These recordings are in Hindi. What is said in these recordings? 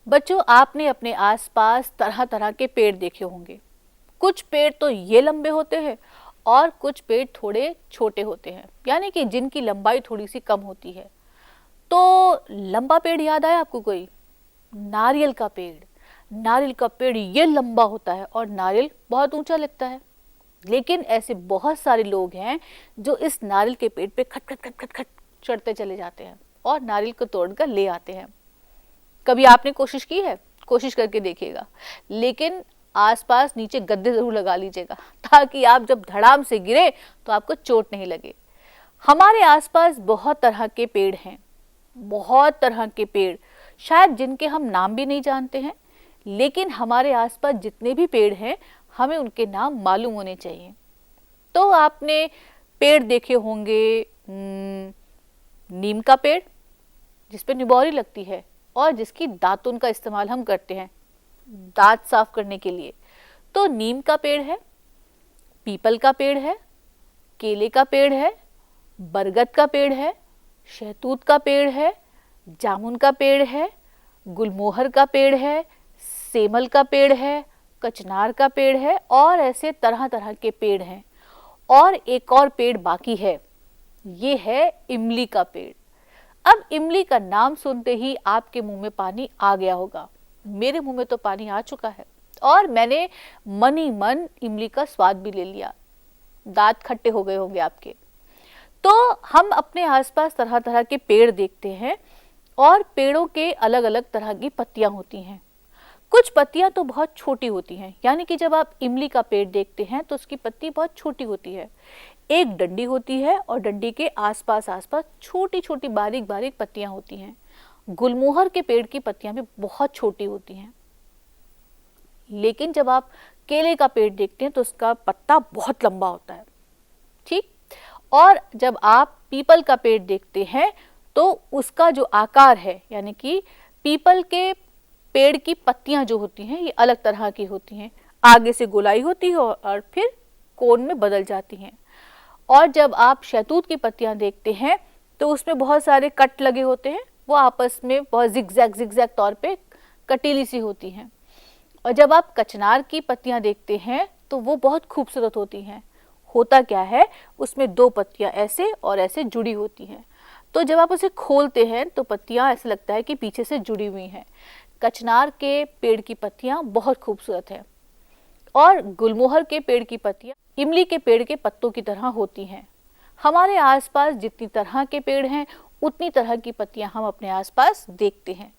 बच्चों, आपने अपने आसपास तरह तरह के पेड़ देखे होंगे। कुछ पेड़ तो ये लंबे होते हैं और कुछ पेड़ थोड़े छोटे होते हैं, यानी कि जिनकी लंबाई थोड़ी सी कम होती है। तो लंबा पेड़ याद आया आपको कोई? नारियल का पेड़। नारियल का पेड़ ये लंबा होता है और नारियल बहुत ऊंचा लगता है। लेकिन ऐसे बहुत सारे लोग हैं जो इस नारियल के पेड़ पे खट खट खट खट खट चढ़ते चले जाते हैं और नारियल को तोड़कर ले आते हैं। कभी आपने कोशिश की है? कोशिश करके देखिएगा, लेकिन आसपास नीचे गद्दे जरूर लगा लीजिएगा ताकि आप जब धड़ाम से गिरे तो आपको चोट नहीं लगे। हमारे आसपास बहुत तरह के पेड़ हैं, बहुत तरह के पेड़, शायद जिनके हम नाम भी नहीं जानते हैं, लेकिन हमारे आसपास जितने भी पेड़ हैं हमें उनके नाम मालूम होने चाहिए। तो आपने पेड़ देखे होंगे, नीम का पेड़ जिस पे निबौरी लगती है और जिसकी दातुन का इस्तेमाल हम करते हैं दांत साफ करने के लिए। तो नीम का पेड़ है, पीपल का पेड़ है, केले का पेड़ है, बरगद का पेड़ है, शहतूत का पेड़ है, जामुन का पेड़ है, गुलमोहर का पेड़ है, सेमल का पेड़ है, कचनार का पेड़ है और ऐसे तरह तरह के पेड़ हैं। और एक और पेड़ बाकी है, ये है इमली का पेड़। अब इमली का नाम सुनते ही आपके मुंह में पानी आ गया होगा, मेरे मुंह में तो पानी आ चुका है और मैंने मन ही मन इमली का स्वाद भी ले लिया। दांत खट्टे हो गए होंगे आपके। तो हम अपने आसपास तरह तरह के पेड़ देखते हैं और पेड़ों के अलग अलग तरह की पत्तियां होती हैं। कुछ पत्तियां तो बहुत छोटी होती हैं, यानी कि जब आप इमली का पेड़ देखते हैं तो उसकी पत्ती बहुत छोटी होती है। एक डंडी होती है और डंडी के आसपास आसपास छोटी छोटी बारीक बारीक पत्तियां होती हैं। गुलमोहर के पेड़ की पत्तियां भी बहुत छोटी होती हैं। लेकिन जब आप केले का पेड़ देखते हैं तो उसका पत्ता बहुत लंबा होता है, ठीक। और जब आप पीपल का पेड़ देखते हैं तो उसका जो आकार है, यानी कि पीपल के पेड़ की पत्तियां जो होती हैं ये अलग तरह की होती हैं, आगे से गोलाई होती है और फिर कोन में बदल जाती हैं। और जब आप शहतूत की पत्तियां देखते हैं तो उसमें बहुत सारे कट लगे होते हैं, वो आपस में बहुत जिगजैग तौर पे कटीली सी होती हैं। और जब आप कचनार की पत्तियां देखते हैं तो वो बहुत खूबसूरत होती हैं। होता क्या है, उसमें दो पत्तियां ऐसे और ऐसे जुड़ी होती हैं, तो जब आप उसे खोलते हैं तो पत्तियां ऐसा लगता है कि पीछे से जुड़ी हुई हैं। कचनार के पेड़ की पत्तियां बहुत खूबसूरत है और गुलमोहर के पेड़ की पत्तियां इमली के पेड़ के पत्तों की तरह होती हैं। हमारे आसपास जितनी तरह के पेड़ हैं उतनी तरह की पत्तियां हम अपने आसपास देखते हैं।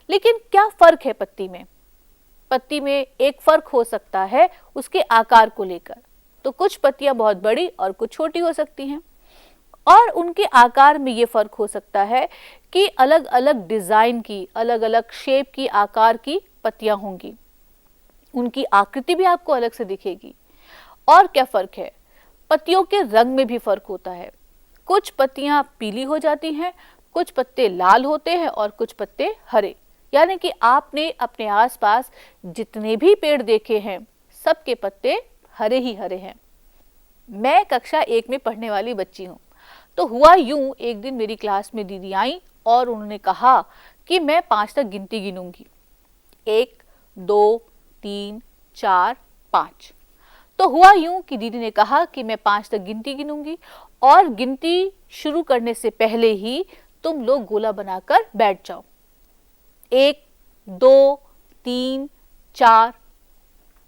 लेकिन क्या फर्क है पत्ती में? पत्ती में एक फर्क हो सकता है उसके आकार को लेकर। तो कुछ पत्तियां बहुत बड़ी और कुछ छोटी हो सकती हैं और उनके आकार में ये फर्क हो सकता है कि अलग अलग डिजाइन की, अलग अलग शेप की, आकार की पत्तियां होंगी। उनकी आकृति भी आपको अलग से दिखेगी। और क्या फर्क है, पत्तियों के रंग में भी फर्क होता है। कुछ पत्तियां पीली हो जाती हैं, कुछ पत्ते लाल होते हैं और कुछ पत्ते हरे। यानी कि आपने अपने आसपास जितने भी पेड़ देखे हैं सबके पत्ते हरे ही हरे हैं। मैं कक्षा 1 में पढ़ने वाली बच्ची हूँ। तो हुआ यूं, एक दिन मेरी क्लास में दीदी आई और उन्होंने कहा कि मैं 5 तक गिनती गिनूंगी, 1 2 3 4 5। तो हुआ यूं कि दीदी ने कहा कि मैं 5 तक गिनती गिनूंगी और गिनती शुरू करने से पहले ही तुम लोग गोला बनाकर बैठ जाओ। 1 2 3 4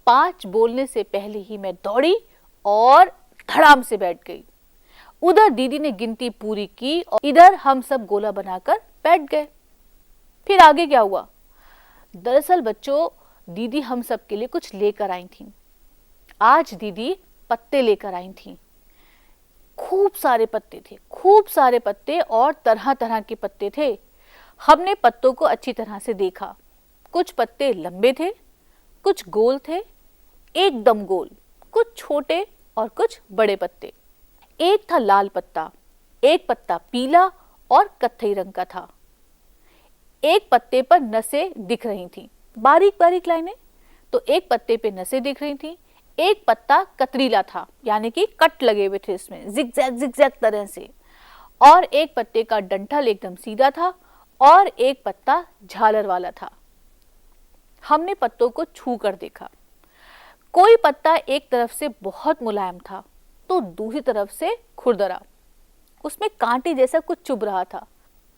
5 बोलने से पहले ही मैं दौड़ी और धड़ाम से बैठ गई। उधर दीदी ने गिनती पूरी की और इधर हम सब गोला बनाकर बैठ गए। फिर आगे क्या हुआ? दरअसल बच्चों, दीदी हम सब के लिए कुछ लेकर आई थी। आज दीदी पत्ते लेकर आई थी। खूब सारे पत्ते थे, खूब सारे पत्ते और तरह तरह के पत्ते थे। हमने पत्तों को अच्छी तरह से देखा। कुछ पत्ते लंबे थे, कुछ गोल थे, एकदम गोल, कुछ छोटे और कुछ बड़े पत्ते। एक था लाल पत्ता, एक पत्ता पीला और कत्थई रंग का था। एक पत्ते पर नसें दिख रही थीं, बारीक बारीक लाइनें। तो एक पत्ते पे नसें दिख रही थीं। एक पत्ता कतरीला था, यानी कि कट लगे हुए थे इसमें, जिगजैग तरह से। और एक पत्ते का डंठल एकदम सीधा था और एक पत्ता झालर वाला था। हमने पत्तों को छू कर देखा। कोई पत्ता एक तरफ से बहुत मुलायम था तो दूसरी तरफ से खुरदरा, उसमें कांटे जैसा कुछ चुभ रहा था।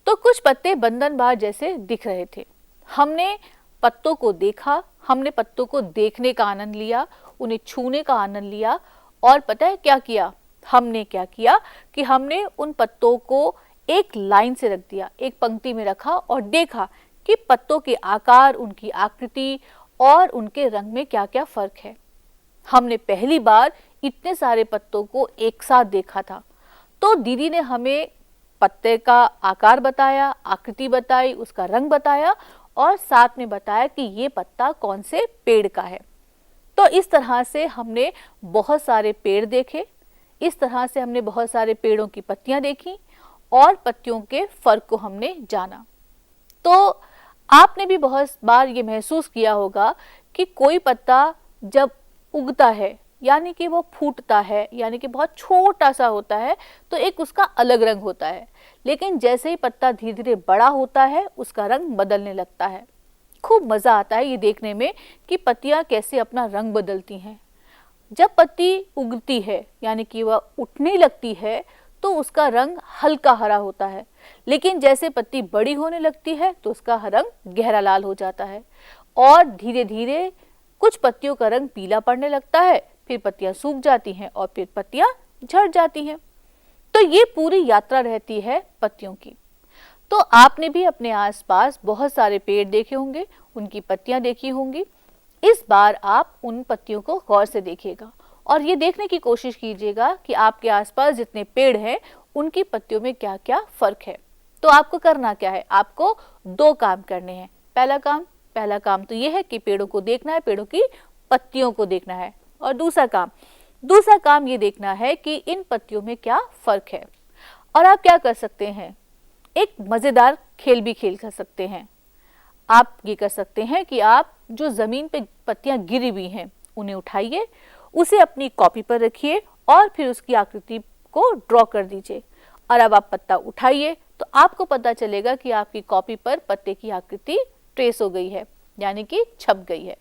तो कुछ पत्ते बंधनबार जैसे दिख रहे थे। हमने पत्तों को देखा, हमने पत्तों को देखने का आनंद लिया, उन्हें छूने का आनंद लिया। और पता है क्या किया? हमने क्या किया कि हमने उन पत्तों को एक लाइन से रख दिया, एक पंक्ति में रखा और देखा कि पत्तों के आकार, उनकी आकृति और उनके रंग में क्या क्या फर्क है। हमने पहली बार इतने सारे पत्तों को एक साथ देखा था। तो दीदी ने हमें पत्ते का आकार बताया, आकृति बताई, उसका रंग बताया और साथ में बताया कि ये पत्ता कौन से पेड़ का है। तो इस तरह से हमने बहुत सारे पेड़ देखे, इस तरह से हमने बहुत सारे पेड़ों की पत्तियां देखी और पत्तियों के फर्क को हमने जाना। तो आपने भी बहुत बार ये महसूस किया होगा कि कोई पत्ता जब उगता है यानी कि वो फूटता है, यानी कि बहुत छोटा सा होता है, तो एक उसका अलग रंग होता है। लेकिन जैसे ही पत्ता धीरे धीरे बड़ा होता है उसका रंग बदलने लगता है। खूब मज़ा आता है ये देखने में कि पत्तियां कैसे अपना रंग बदलती हैं। जब पत्ती उगती है यानी कि वह उठने लगती है तो उसका रंग हल्का हरा होता है, लेकिन जैसे पत्ती बड़ी होने लगती है तो उसका रंग गहरा लाल हो जाता है और धीरे धीरे कुछ पत्तियों का रंग पीला पड़ने लगता है, फिर पत्तियां सूख जाती हैं और फिर पत्तियां झड़ जाती हैं। तो ये पूरी यात्रा रहती है पत्तियों की। तो आपने भी अपने आसपास बहुत सारे पेड़ देखे होंगे, उनकी पत्तियां देखी होंगी। इस बार आप उन पत्तियों को गौर से देखिएगा और ये देखने की कोशिश कीजिएगा कि आपके आसपास जितने पेड़ हैं उनकी पत्तियों में क्या क्या फर्क है। तो आपको करना क्या है? आपको दो काम करने हैं। पहला काम तो ये है कि पेड़ों को देखना है, पेड़ों की पत्तियों को देखना है। और दूसरा काम ये देखना है कि इन पत्तियों में क्या फर्क है। और आप क्या कर सकते हैं? एक मज़ेदार खेल भी खेल कर सकते हैं। आप ये कर सकते हैं कि आप जो ज़मीन पे पत्तियां गिरी हुई हैं उन्हें उठाइए, उसे अपनी कॉपी पर रखिए और फिर उसकी आकृति को ड्रॉ कर दीजिए। और अब आप पत्ता उठाइए तो आपको पता चलेगा कि आपकी कॉपी पर पत्ते की आकृति ट्रेस हो गई है, यानी कि छप गई है।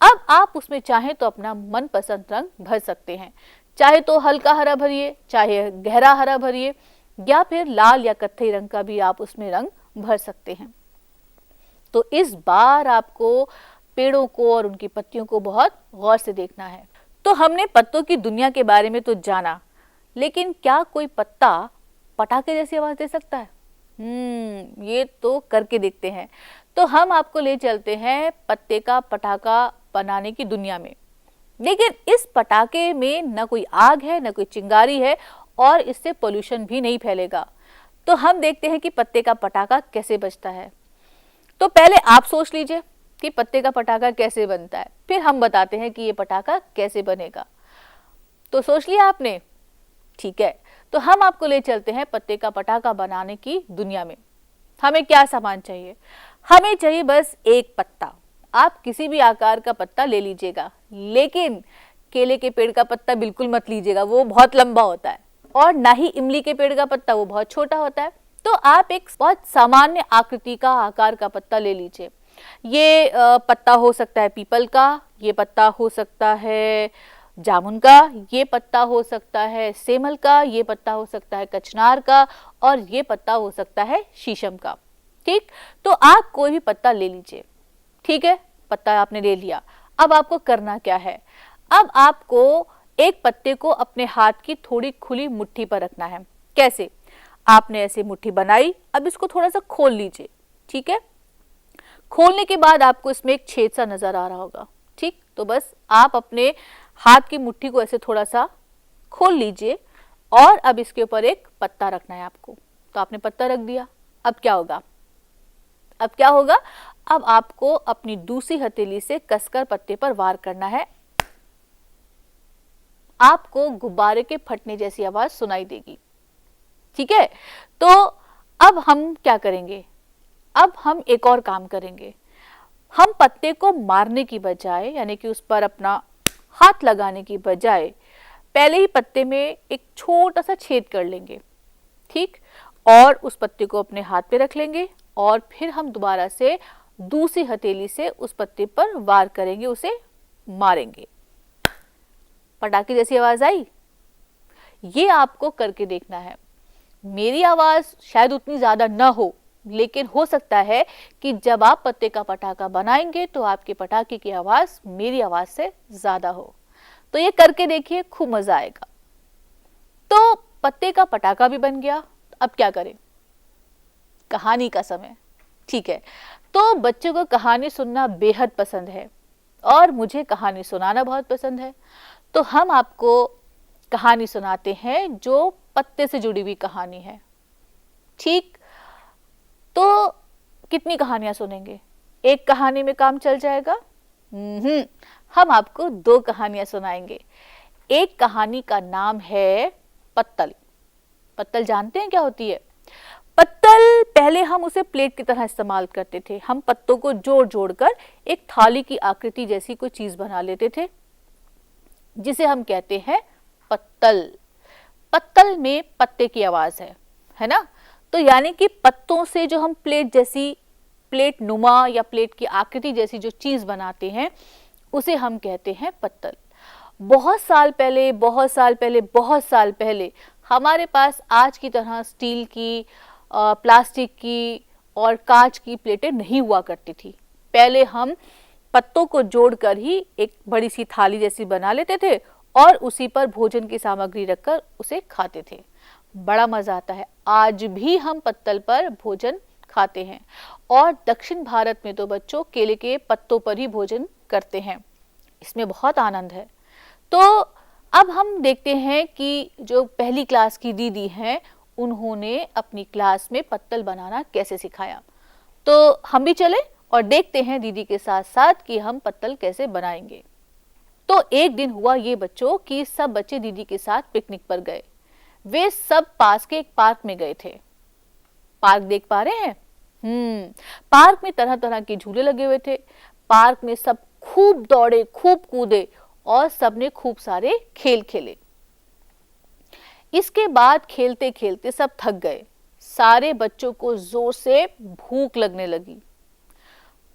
अब आप उसमें चाहें तो अपना मनपसंद रंग भर सकते हैं। चाहे तो हल्का हरा भरिए, चाहे गहरा हरा भरिए, या फिर लाल या कत्थई रंग का भी आप उसमें रंग भर सकते हैं। तो इस बार आपको पेड़ों को और उनकी पत्तियों को बहुत गौर से देखना है। तो हमने पत्तों की दुनिया के बारे में तो जाना, लेकिन क्या कोई पत्ता पटाखे जैसी आवाज दे सकता है? ये तो करके देखते हैं। तो हम आपको ले चलते हैं पत्ते का पटाखा बनाने की दुनिया में। लेकिन इस पटाखे में न कोई आग है, न कोई चिंगारी है और इससे पोल्यूशन भी नहीं फैलेगा। तो हम देखते हैं कि पत्ते का पटाखा कैसे बजता है। तो पहले आप सोच लीजिए कि पत्ते का पटाखा कैसे बनता है, फिर हम बताते हैं कि ये पटाखा कैसे बनेगा। तो सोच लिया आपने? ठीक है, तो हम आपको ले चलते हैं पत्ते का पटाखा बनाने की दुनिया में। हमें क्या सामान चाहिए? हमें चाहिए बस एक पत्ता। आप किसी भी आकार का पत्ता ले लीजिएगा, लेकिन केले के पेड़ का पत्ता बिल्कुल मत लीजिएगा, वो बहुत लंबा होता है, और ना ही इमली के पेड़ का पत्ता, वो बहुत छोटा होता है। तो आप एक बहुत सामान्य आकृति का, आकार का पत्ता ले लीजिए। ये पत्ता हो सकता है पीपल का, ये पत्ता हो सकता है जामुन का, ये पत्ता हो सकता है सेमल का, ये पत्ता हो सकता है कचनार का, और ये पत्ता हो सकता है शीशम का। ठीक, तो आप कोई भी पत्ता ले लीजिए। ठीक है, पत्ता आपने ले लिया। अब आपको करना क्या है? अब आपको एक पत्ते को अपने हाथ की थोड़ी खुली मुट्ठी पर रखना है। कैसे? आपने ऐसे मुट्ठी बनाई, अब इसको थोड़ा सा खोल लीजिए। ठीक है, खोलने के बाद आपको इसमें एक छेद सा नजर आ रहा होगा। ठीक, तो बस आप अपने हाथ की मुट्ठी को ऐसे थोड़ा सा खोल लीजिए और अब इसके ऊपर एक पत्ता रखना है आपको। तो आपने पत्ता रख दिया। अब क्या होगा? अब आपको अपनी दूसरी हथेली से कसकर पत्ते पर वार करना है। आपको गुब्बारे के फटने जैसी आवाज सुनाई देगी। ठीक है, तो अब हम क्या करेंगे? अब हम एक और काम करेंगे। हम पत्ते को मारने की बजाय, यानी कि उस पर अपना हाथ लगाने की बजाय, पहले ही पत्ते में एक छोटा सा छेद कर लेंगे। ठीक, और उस पत्ते को अपने हाथ पे रख लेंगे और फिर हम दोबारा से दूसरी हथेली से उस पत्ते पर वार करेंगे, उसे मारेंगे। पटाखे जैसी आवाज आई? ये आपको करके देखना है। मेरी आवाज शायद उतनी ज्यादा न हो, लेकिन हो सकता है कि जब आप पत्ते का पटाखा बनाएंगे तो आपके पटाखे की आवाज मेरी आवाज से ज्यादा हो। तो ये करके देखिए, खूब मजा आएगा। तो पत्ते का पटाखा भी बन गया। अब क्या करें? कहानी का समय। ठीक है, तो बच्चों को कहानी सुनना बेहद पसंद है और मुझे कहानी सुनाना बहुत पसंद है। तो हम आपको कहानी सुनाते हैं जो पत्ते से जुड़ी हुई कहानी है। ठीक, तो कितनी कहानियां सुनेंगे? एक कहानी में काम चल जाएगा? हम आपको 2 कहानियां सुनाएंगे। एक कहानी का नाम है पत्तल। पत्तल जानते हैं क्या होती है? पत्तल, पहले हम उसे प्लेट की तरह इस्तेमाल करते थे। हम पत्तों को जोड़ जोड़कर एक थाली की आकृति जैसी कोई चीज बना लेते थे, जिसे हम कहते हैं पत्तल। पत्तल में पत्ते की आवाज है ना? तो यानी कि पत्तों से जो हम प्लेट जैसी, प्लेट नुमा या प्लेट की आकृति जैसी जो चीज बनाते हैं, उसे हम कहते हैं पत्तल। बहुत साल पहले, बहुत साल पहले, बहुत साल पहले हमारे पास आज की तरह स्टील की, प्लास्टिक की और कांच की प्लेटें नहीं हुआ करती थी। पहले हम पत्तों को जोड़कर ही एक बड़ी सी थाली जैसी बना लेते थे और उसी पर भोजन की सामग्री रखकर उसे खाते थे। बड़ा मजा आता है। आज भी हम पत्तल पर भोजन खाते हैं और दक्षिण भारत में तो बच्चों केले के पत्तों पर ही भोजन करते हैं। इसमें बहुत आनंद है। तो अब हम देखते हैं कि जो पहली क्लास की दीदी हैं, उन्होंने अपनी क्लास में पत्तल बनाना कैसे सिखाया। तो हम भी चले और देखते हैं दीदी के साथ साथ कि हम पत्तल कैसे बनाएंगे। तो एक दिन हुआ ये बच्चों कि सब बच्चे दीदी के साथ पिकनिक पर गए। वे सब पास के एक पार्क में गए थे। पार्क देख पा रहे हैं? पार्क में तरह तरह के झूले लगे हुए थे। पार्क में सब खूब दौड़े, खूब कूदे और सबने खूब सारे खेल खेले। इसके बाद खेलते खेलते सब थक गए। सारे बच्चों को जोर से भूख लगने लगी।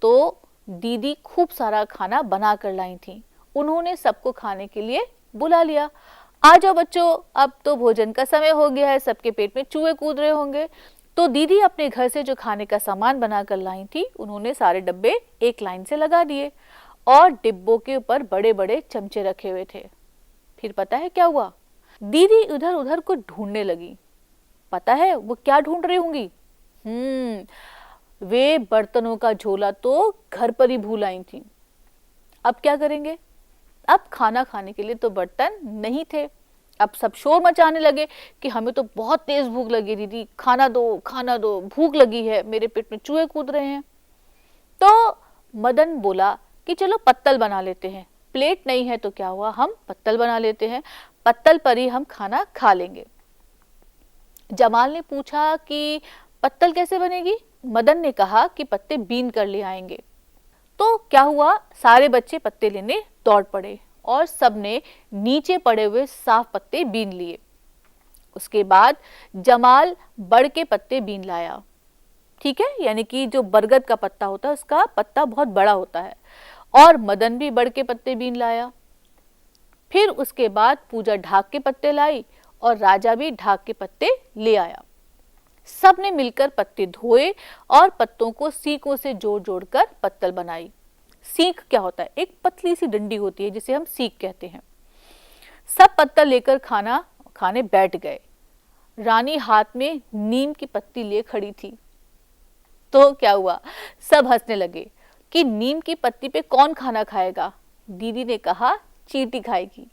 तो दीदी खूब सारा खाना बना कर लाई थी। उन्होंने सबको खाने के लिए बुला लिया। आ जाओ बच्चों, अब तो भोजन का समय हो गया है, सबके पेट में चूहे कूद रहे होंगे। तो दीदी अपने घर से जो खाने का सामान बना कर लाई थी, उन्होंने सारे डब्बे एक लाइन से लगा दिए और डिब्बों के ऊपर बड़े बड़े चमचे रखे हुए थे। फिर पता है क्या हुआ? दीदी उधर उधर को ढूंढने लगी। पता है वो क्या ढूंढ रही होंगी? वे बर्तनों का झोला तो घर पर ही भूल आई थी। अब क्या करेंगे? अब खाना खाने के लिए तो बर्तन नहीं थे। अब सब शोर मचाने लगे कि हमें तो बहुत तेज भूख लगी दीदी, खाना दो, भूख लगी है, मेरे पेट में चूहे कूद रहे हैं। तो मदन बोला कि चलो पत्तल बना लेते हैं। प्लेट नहीं है तो क्या हुआ, हम पत्तल बना लेते हैं, पत्तल पर ही हम खाना खा लेंगे। जमाल ने पूछा कि पत्तल कैसे बनेगी? मदन ने कहा कि पत्ते बीन कर ले आएंगे। तो क्या हुआ, सारे बच्चे पत्ते लेने दौड़ पड़े और सबने नीचे पड़े हुए साफ पत्ते बीन लिए। उसके बाद जमाल बड़ के पत्ते बीन लाया। ठीक है, यानी कि जो बरगद का पत्ता होता है उसका पत्ता बहुत बड़ा होता है। और मदन भी बड़ के पत्ते बीन लाया। फिर उसके बाद पूजा ढाक के पत्ते लाई और राजा भी ढाक के पत्ते ले आया। सब ने मिलकर पत्ते धोए और पत्तों को सीकों से जोड़ जोड़कर पत्तल बनाई। सीक क्या होता है? एक पतली सी डंडी होती है जिसे हम सीक कहते हैं। सब पत्तल लेकर खाना खाने बैठ गए। रानी हाथ में नीम की पत्ती लिए खड़ी थी। तो क्या हुआ, सब हंसने लगे कि नीम की पत्ती पे कौन खाना खाएगा। दीदी ने कहा चींटी खाएगी।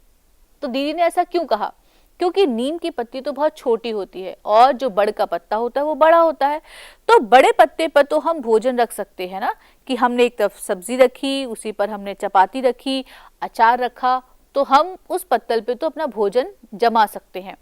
तो दीदी ने ऐसा क्यों कहा? क्योंकि नीम की पत्ती तो बहुत छोटी होती है और जो बड़ का पत्ता होता है वो बड़ा होता है। तो बड़े पत्ते पर तो हम भोजन रख सकते हैं ना, कि हमने एक तरफ सब्जी रखी, उसी पर हमने चपाती रखी, अचार रखा, तो हम उस पत्तल पे तो अपना भोजन जमा सकते हैं।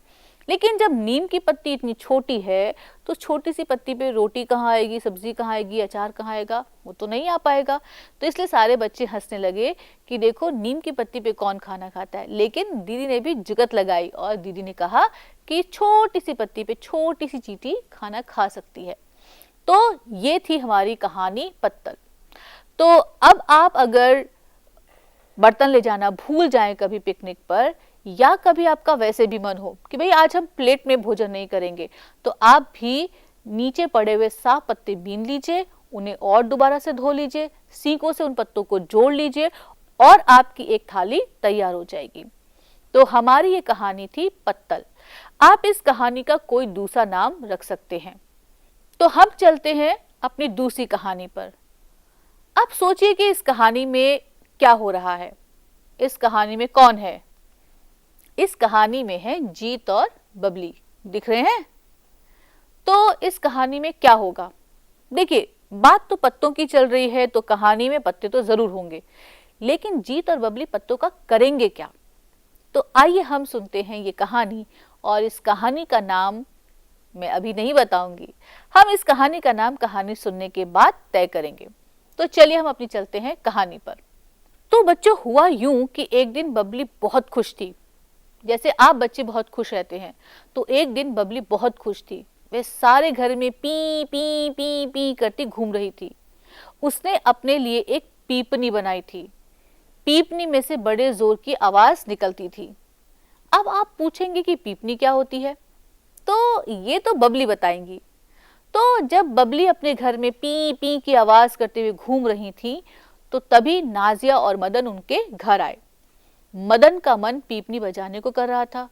लेकिन जब नीम की पत्ती इतनी छोटी है तो छोटी सी पत्ती पे रोटी कहाँ आएगी, सब्जी कहाँ आएगी, अचार कहाँ आएगा? वो तो नहीं आ पाएगा। तो इसलिए सारे बच्चे हंसने लगे कि देखो नीम की पत्ती पे कौन खाना खाता है। लेकिन दीदी ने भी जुगत लगाई और दीदी ने कहा कि छोटी सी पत्ती पे छोटी सी चींटी खाना खा सकती है। तो ये थी हमारी कहानी पत्तल। तो अब आप अगर बर्तन ले जाना भूल जाएं कभी पिकनिक पर, या कभी आपका वैसे भी मन हो कि भाई आज हम प्लेट में भोजन नहीं करेंगे, तो आप भी नीचे पड़े हुए साफ पत्ते बीन लीजिए, उन्हें और दोबारा से धो लीजिए, सीकों से उन पत्तों को जोड़ लीजिए और आपकी एक थाली तैयार हो जाएगी। तो हमारी ये कहानी थी पत्तल। आप इस कहानी का कोई दूसरा नाम रख सकते हैं। तो हम चलते हैं अपनी दूसरी कहानी पर। अब सोचिए कि इस कहानी में क्या हो रहा है। इस कहानी में कौन है? इस कहानी में है जीत और बबली। दिख रहे हैं? तो इस कहानी में क्या होगा? देखिए, बात तो पत्तों की चल रही है, तो कहानी में पत्ते तो जरूर होंगे, लेकिन जीत और बबली पत्तों का करेंगे क्या? तो आइए हम सुनते हैं ये कहानी, और इस कहानी का नाम मैं अभी नहीं बताऊंगी। हम इस कहानी का नाम कहानी सुनने के बाद तय करेंगे। तो चलिए हम अपनी चलते हैं कहानी पर। तो बच्चों, हुआ यूं कि एक दिन बबली बहुत खुश थी। जैसे आप बच्चे बहुत खुश रहते हैं, तो एक दिन बबली बहुत खुश थी। वे सारे घर में पी पी पी पी करती घूम रही थी। उसने अपने लिए एक पीपनी बनाई थी। पीपनी में से बड़े जोर की आवाज निकलती थी। अब आप पूछेंगे कि पीपनी क्या होती है, तो ये तो बबली बताएंगी। तो जब बबली अपने घर में पी पी की आवाज करते हुए घूम रही थी, तो तभी नाजिया और मदन उनके घर आए। मदन का मन पीपनी बजाने को कर रहा था।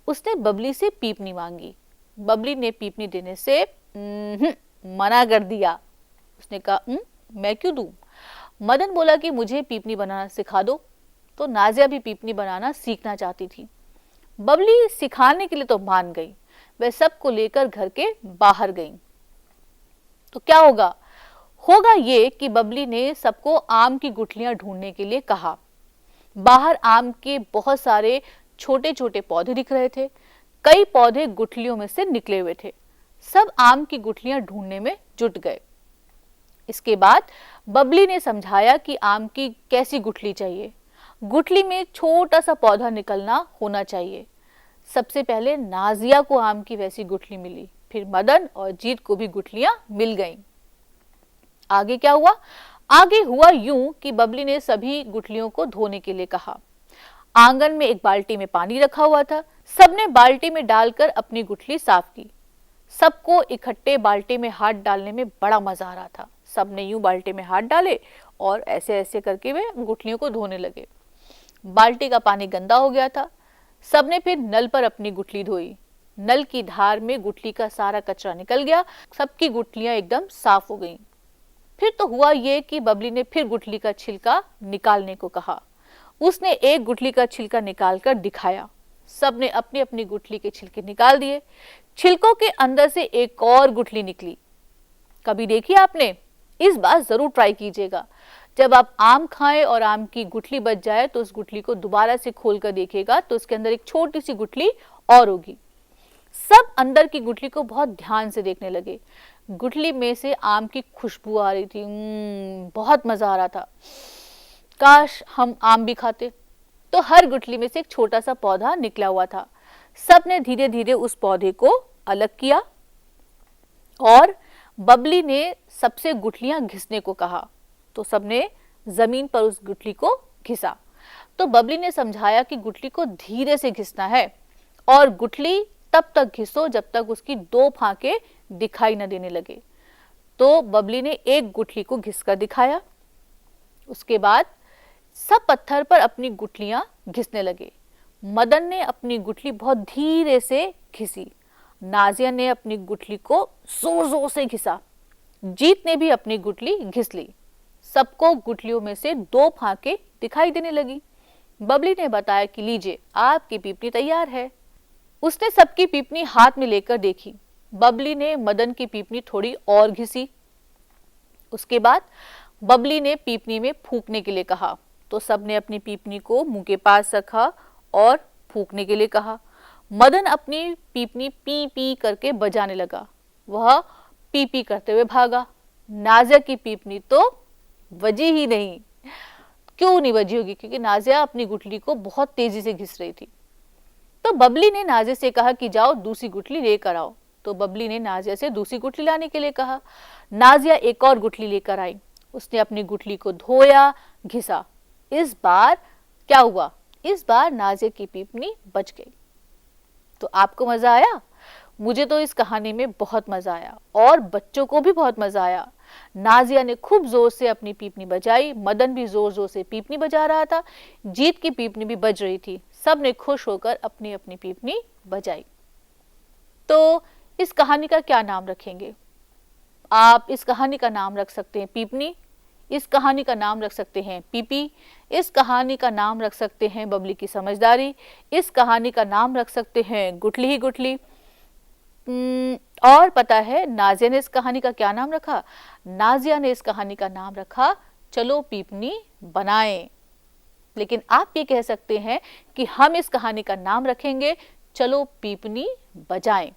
उसने बबली से पीपनी मांगी। बबली ने पीपनी देने से मना कर दिया। उसने कहा, मैं क्यों दूं? मदन बोला कि मुझे पीपनी बनाना सिखा दो। तो नाजिया भी पीपनी बनाना सीखना चाहती थी। बबली सिखाने के लिए तो मान गई। वह सबको लेकर घर के बाहर गई। तो क्या होगा? होगा ये कि बबली ने सबको आम की गुठलियां ढूंढने के लिए कहा। बाहर आम के बहुत सारे छोटे छोटे पौधे दिख रहे थे। कई पौधे गुठलियों में से निकले हुए थे। सब आम की गुठलियां ढूंढने में जुट गए। इसके बाद बबली ने समझाया कि आम की कैसी गुठली चाहिए। गुठली में छोटा सा पौधा निकलना होना चाहिए। सबसे पहले नाजिया को आम की वैसी गुठली मिली, फिर मदन और जीत को भी गुठलियां मिल गईं। आगे क्या हुआ? आगे हुआ यूं कि बबली ने सभी गुठलियों को धोने के लिए कहा। आंगन में एक बाल्टी में पानी रखा हुआ था। सबने बाल्टी में डालकर अपनी गुठली साफ की। सबको इकट्ठे बाल्टी में हाथ डालने में बड़ा मजा आ रहा था। सबने यूं बाल्टी में हाथ डाले और ऐसे ऐसे करके वे गुठलियों को धोने लगे। बाल्टी का पानी गंदा हो गया था। सबने फिर नल पर अपनी गुठली धोई। नल की धार में गुठली का सारा कचरा निकल गया। सबकी गुठलियां एकदम साफ हो गईं। फिर तो हुआ ये कि बबली ने फिर गुठली का छिलका निकालने को कहा। उसने एक गुठली का छिलका निकालकर दिखाया। सबने अपनी अपनी गुठली के छिलके निकाल दिए। छिलकों के अंदर से एक और गुठली निकली। कभी देखी आपने? इस बार जरूर ट्राई कीजिएगा। जब आप आम खाएं और आम की गुठली बच जाए, तो उस गुठली को दोबारा से खोलकर देखिएगा, तो उसके अंदर एक छोटी सी गुठली और होगी। सब अंदर की गुठली को बहुत ध्यान से देखने लगे। गुठली में से आम की खुशबू आ रही थी। बहुत मजा आ रहा था। काश हम आम भी खाते। तो हर गुठली में से एक छोटा सा पौधा निकला हुआ था। सबने धीरे धीरे उस पौधे को अलग किया और बबली ने सबसे गुठलियां घिसने को कहा। तो सबने जमीन पर उस गुठली को घिसा। तो बबली ने समझाया कि गुठली को धीरे से घिसना है और गुठली तब तक घिसो जब तक उसकी दो फांके दिखाई न देने लगे। तो बबली ने एक गुठली को घिसकर दिखाया। उसके बाद सब पत्थर पर अपनी गुठलियां घिसने लगे। मदन ने अपनी गुठली बहुत धीरे से घिसी। नाजिया ने अपनी गुठली को जोर जोर से घिसा। जीत ने भी अपनी गुठली घिस ली। सबको गुठलियों में से दो फांके दिखाई देने लगी। बबली ने बताया कि लीजिए, आपकी पीपनी तैयार है। उसने सबकी पीपनी हाथ में लेकर देखी। बबली ने मदन की पीपनी थोड़ी और घिसी। उसके बाद बबली ने पीपनी में फूंकने के लिए कहा। तो सबने अपनी पीपनी को मुंह के पास रखा और फूंकने के लिए कहा। मदन अपनी पीपनी पी पी करके बजाने लगा। वह पी पी करते हुए भागा। नाजिया की पीपनी तो बजी ही नहीं। क्यों नहीं बजी होगी? क्योंकि नाजिया अपनी गुठली को बहुत तेजी से घिस रही थी। तो बबली ने नाजिया से कहा कि जाओ दूसरी गुठली लेकर आओ। तो बबली ने नाजिया से दूसरी गुठली लाने के लिए कहा। नाजिया एक और गुठली लेकर आई। उसने अपनी गुठली को धोया, घिसा। इस बार क्या हुआ? इस बार नाजिया की पीपनी बच गई। तो आपको मजा आया? मुझे तो इस कहानी में बहुत मजा आया और बच्चों को भी बहुत मजा आया। नाजिया ने खूब जोर से अपनी पीपनी बजाई, मदन भी जोर जोर से पीपनी बजा रहा था, जीत की पीपनी भी बज रही थी। सब ने खुश होकर अपनी अपनी पीपनी बजाई। तो इस कहानी का क्या नाम रखेंगे? आप इस कहानी का नाम रख सकते हैं पीपनी, इस कहानी का नाम रख सकते हैं पीपी, इस कहानी का नाम रख सकते हैं बबली की समझदारी, इस कहानी का नाम रख सकते हैं गुठली ही गुठली। और पता है नाजिया ने इस कहानी का क्या नाम रखा? नाजिया ने इस कहानी का नाम रखा चलो पीपनी बनाएं। लेकिन आप ये कह सकते हैं कि हम इस कहानी का नाम रखेंगे चलो पीपनी बजाएं।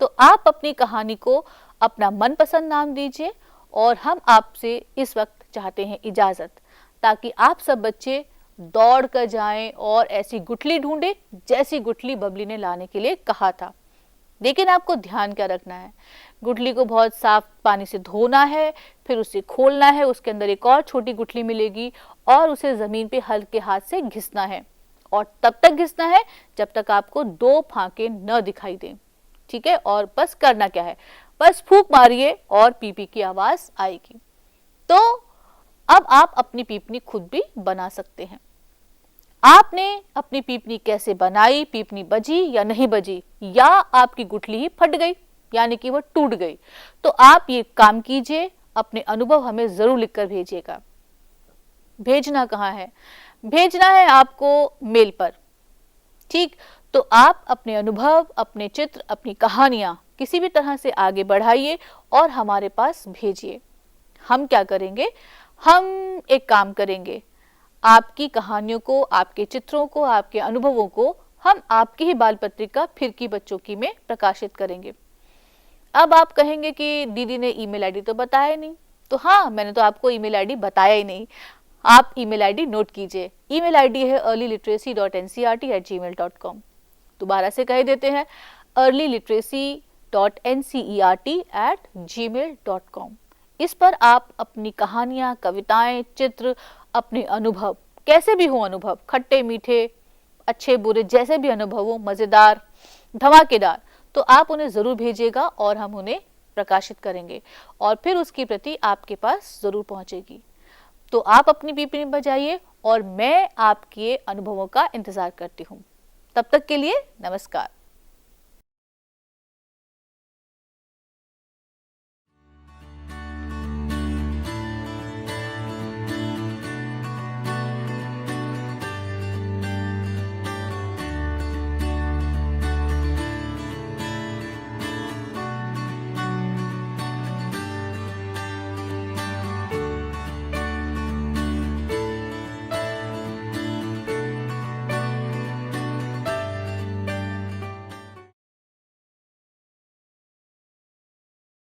तो आप अपनी कहानी को अपना मनपसंद नाम दीजिए और हम आपसे इस वक्त चाहते हैं इजाजत, ताकि आप सब बच्चे दौड़ कर जाएं और ऐसी गुठली ढूंढें जैसी गुठली बबली ने लाने के लिए कहा था। लेकिन आपको ध्यान क्या रखना है? गुठली को बहुत साफ पानी से धोना है, फिर उसे खोलना है, उसके अंदर एक और छोटी गुठली मिलेगी और उसे जमीन पे हल्के हाथ से घिसना है। और तब तक घिसना है जब तक आपको 2 फांके न दिखाई दें। ठीक है? और बस करना क्या है, बस फूंक मारिए और पीपी की आवाज आएगी। तो अब आप अपनी पीपनी खुद भी बना सकते हैं। आपने अपनी पीपनी कैसे बनाई? पीपनी बजी या नहीं बजी, या आपकी गुठली ही फट गई यानी कि वो टूट गई? तो आप ये काम कीजिए, अपने अनुभव हमें जरूर लिखकर भेजिएगा। भेजना कहाँ है? भेजना है आपको मेल पर। ठीक, तो आप अपने अनुभव, अपने चित्र, अपनी कहानियां किसी भी तरह से आगे बढ़ाइए और हमारे पास भेजिए। हम क्या करेंगे? हम एक काम करेंगे, आपकी कहानियों को, आपके चित्रों को, आपके अनुभवों को हम आपकी ही बाल पत्रिका फिर की बच्चों की में प्रकाशित करेंगे। अब आप कहेंगे कि दीदी ने ईमेल आईडी तो बताया नहीं। तो हाँ, मैंने तो आपको ईमेल आईडी बताया ही नहीं। आप ईमेल आईडी नोट कीजिए। ईमेल आईडी है earlyliteracy.ncert@gmail.com। दोबारा से कह देते हैं, earlyliteracy.ncert@gmail.com। इस पर आप अपनी कहानियां, कविताएं, चित्र, अपने अनुभव, कैसे भी हो अनुभव, खट्टे मीठे, अच्छे बुरे, जैसे भी अनुभव हो, मजेदार, धमाकेदार, तो आप उन्हें जरूर भेजिएगा और हम उन्हें प्रकाशित करेंगे और फिर उसकी प्रति आपके पास जरूर पहुंचेगी। तो आप अपनी पीपनी बजाइए और मैं आपके अनुभवों का इंतजार करती हूँ। तब तक के लिए नमस्कार।